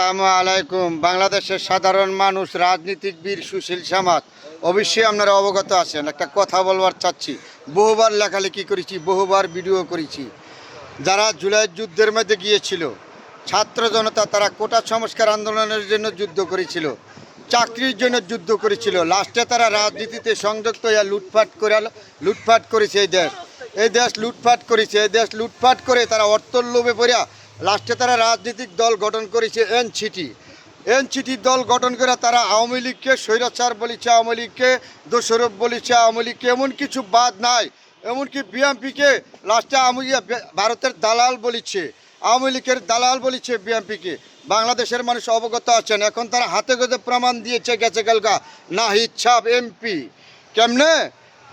আসসালামু আলাইকুম। বাংলাদেশের সাধারণ মানুষ, রাজনীতিক বীর সুশীল সমাজ অবশ্যই আপনারা অবগত আছেন। একটা কথা বলবার চাচ্ছি, বহুবার লেখালেখি করেছি, বহুবার ভিডিও করেছি। যারা জুলাই যুদ্ধের মধ্যে গিয়েছিল, ছাত্র জনতা তারা কোটা সংস্কার আন্দোলনের জন্য যুদ্ধ করেছিল, চাকরির জন্য যুদ্ধ করেছিল। লাস্টে তারা রাজনীতিতে সংযুক্ত হয়ে লুটপাট করেছে এই দেশ লুটপাট করেছে। এই দেশ লুটপাট করে তারা অর্থর লোভে পড়িয়া লাস্টে তারা রাজনৈতিক দল গঠন করেছে এনসিটি দল গঠন করে তারা আওয়ামী লীগকে স্বৈরাচার বলেছে, আওয়ামী লীগকে দোষরূপ বলেছে, আওয়ামী লীগকে এমন কিছু বাদ নাই, এমনকি বিএমপিকে লাস্টে ভারতের দালাল বলেছে, আওয়ামী লীগের দালাল বলেছে বিএমপিকে। বাংলাদেশের মানুষ অবগত আছেন। এখন তারা হাতে গতে প্রমাণ দিয়েছে গেছে কালকা নাহিদ সাহেব এমপি। কেমনে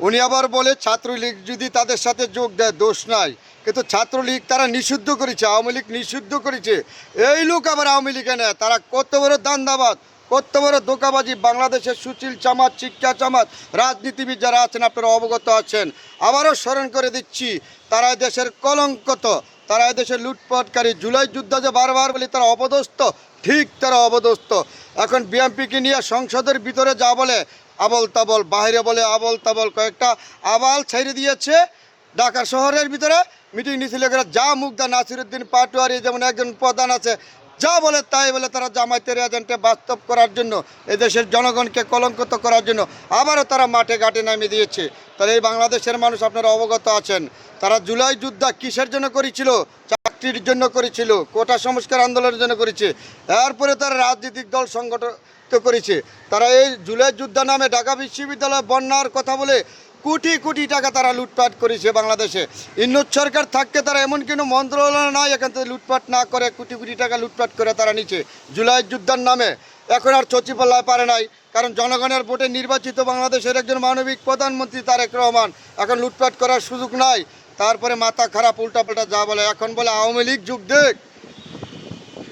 উনি আবার বলে ছাত্রলীগ যদি তাদের সাথে যোগ দেয় দোষ নাই, কিন্তু ছাত্রলীগ তারা নিষিদ্ধ করেছে, আওয়ামী লীগ নিষিদ্ধ করেছে। এই লোক আবার আওয়ামী লীগে নেয়। তারা কত বড় দান্দাবাজ, কত বড় ধোঁকাবাজি। বাংলাদেশের সুশীল সমাজ, শিক্ষা সমাজ, রাজনীতিবিদ যারা আছেন আপনারা অবগত আছেন। আবারও স্মরণ করে দিচ্ছি, তারা দেশের কলঙ্কত, তারা দেশের লুটপাটকারী। জুলাই যুদ্ধ যে বারবার বলি তারা অপদস্থ, ঠিক তারা অপদস্থ। এখন বিএমপিকে নিয়ে সংসদের ভিতরে যা বলে আবল তাবল, বাইরে বলে আবল তাবল, কয়েকটা আবাল ছেড়ে দিয়েছে। ঢাকা শহরের ভিতরে মিটিং মিছিল করে যা মুগ্ধা নাসিরুদ্দিন পাটোয়ারি যেমন একজন প্রধান আছে, যা বলে তাই বলে তারা জামায়াতের এজেন্টে বাস্তব করার জন্য, এদেশের জনগণকে কলঙ্কিত করার জন্য আবারও তারা মাঠে ঘাটে নামিয়ে দিয়েছে। তাহলে এই বাংলাদেশের মানুষ আপনারা অবগত আছেন, তারা জুলাই যুদ্ধ কিসের জন্য করেছিল? চাকরির জন্য করেছিল, কোটা সংস্কার আন্দোলনের জন্য করেছে। এরপরে তারা রাজনৈতিক দল সংগঠিত করেছে। তারা এই জুলাই যুদ্ধ নামে ঢাকা বিশ্ববিদ্যালয় বন্যার কথা বলে কোটি কোটি টাকা তারা লুটপাট করেছে বাংলাদেশে। ইন্নুস সরকার থাকতে তারা এমন কোনো মন্ত্রণালয় নাই এখান থেকে লুটপাট না করে কোটি কোটি টাকা লুটপাট করে তারা নিচে জুলাই যুদ্ধের নামে। এখন আর সচিবালয় পারে নাই, কারণ জনগণের ভোটে নির্বাচিত বাংলাদেশের একজন মানবিক প্রধানমন্ত্রী তারেক রহমান। এখন লুটপাট করার সুযোগ নাই। তারপরে মাথা খারাপ, উল্টাপাল্টা যা বলে। এখন বলে আওয়ামী লীগ যুগ দেখ,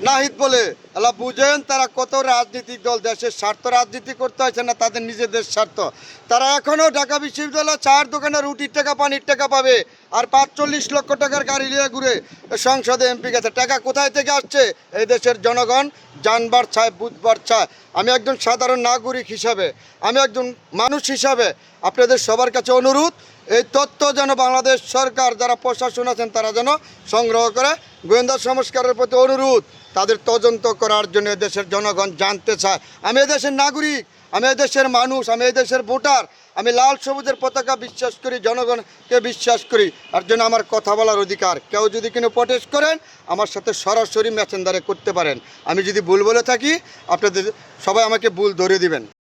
নাহিদ বলে। আল্লাহ বুঝেন তারা কত রাজনৈতিক দল, দেশের স্বার্থ রাজনীতি করতে হয়েছে না তাদের নিজেদের স্বার্থ। তারা এখনও ঢাকা বিশ্ববিদ্যালয় চার দোকানে রুটির টাকা পানির টাকা পাবে, আর 45 লক্ষ টাকার গাড়ি নিয়ে ঘুরে সংসদে এমপি গেছে। টাকা কোথায় থেকে আসছে? এই দেশের জনগণ জানবার চায়, বুঝবার চায়। আমি একজন সাধারণ নাগরিক হিসাবে, আমি একজন মানুষ হিসাবে আপনাদের সবার কাছে অনুরোধ, এই তথ্য যেন বাংলাদেশ সরকার যারা প্রশাসন আছেন তারা যেন সংগ্রহ করে। গোয়েন্দা সংস্কারের প্রতি অনুরোধ, তাদের তদন্ত করার জন্য দেশের জনগণ জানতে চায়। আমি এদেশের নাগরিক, আমি এদেশের মানুষ, আমি এদেশের ভোটার। আমি লাল সবুজের পতাকা বিশ্বাস করি, জনগণকে বিশ্বাস করি। আর জন্য আমার কথা বলার অধিকার। কেউ যদি কোনো প্রটেস্ট করেন আমার সাথে সরাসরি মেসেঞ্জারে করতে পারেন। আমি যদি ভুল বলে থাকি আপনাদের সবাই আমাকে ভুল ধরে দিবেন।